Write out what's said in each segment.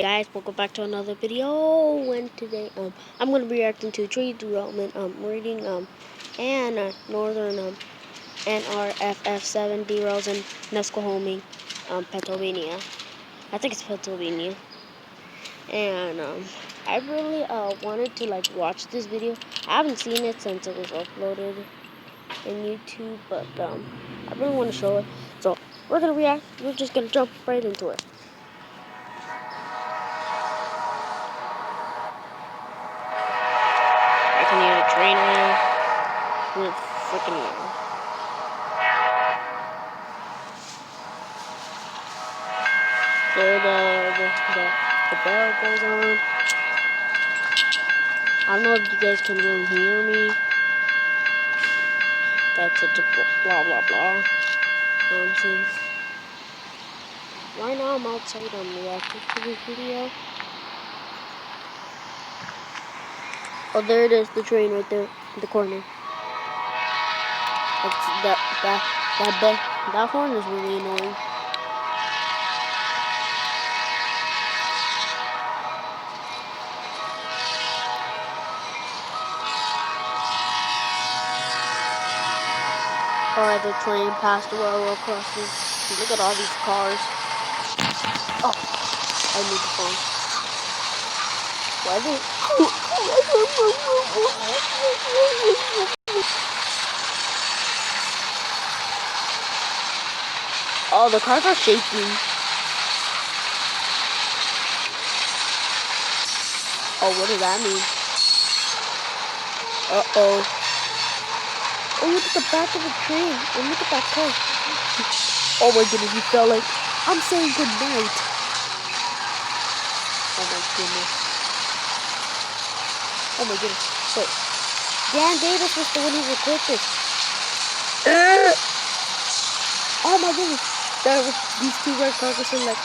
Hey guys, welcome back to another video. And today I'm gonna be reacting to tree derailment, reading and northern NRFF7 derails in Nesquehoning, Pennsylvania. I think it's Pennsylvania. And I really wanted to watch this video. I haven't seen it since it was uploaded in YouTube, but I really want to show it. So we're gonna react. We're just gonna jump right into it. I can hear a train now. With freaking yellow. There the bell goes on. I don't know if you guys can really hear me. That's such a blah blah blah nonsense. Right now I'm outside, I'm reacting to this video. Oh, there it is, the train right there in the corner. That horn is really annoying. Alright, the train passed the railroad crossing. Look at all these cars. Oh, I need the phone. Why is it? Oh, the cars are shaking. Oh, what does that mean? Uh-oh. Oh, look at the back of the train. Oh, look at that car. Oh my goodness, you felt like I'm saying goodnight. Oh my goodness. Oh my goodness. Wait. Dan Davis was the one who recorded this. Oh my goodness. There was these two red cars were saying like,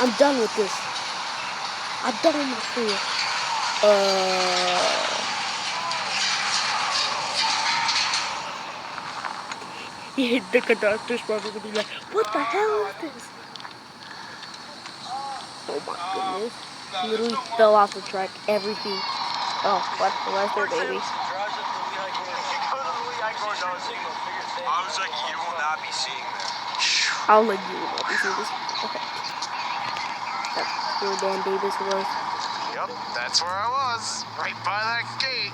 I'm done with this. I'm done with my career. The conductor's probably gonna be like, what the hell is this? Oh my goodness. Literally fell off the track, everything. Oh, what? Where's their baby? I was like, you will not be seeing this. I'll let you will not be seeing this. Okay. That's where Dan Davis was. Yep, that's where I was. Right by that gate.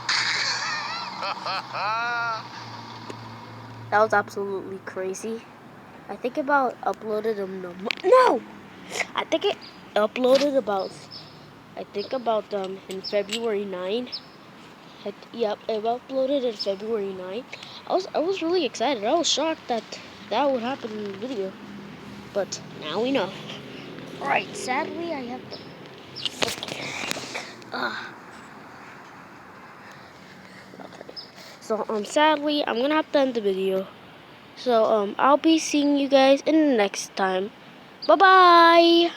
That was absolutely crazy. I think about uploaded them. No! I think it uploaded about in February 9. Yep, it uploaded in February 9. I was really excited. I was shocked that would happen in the video. But now we know. Alright, sadly I have to okay. So sadly I'm gonna have to end the video. So I'll be seeing you guys in the next time. Bye bye.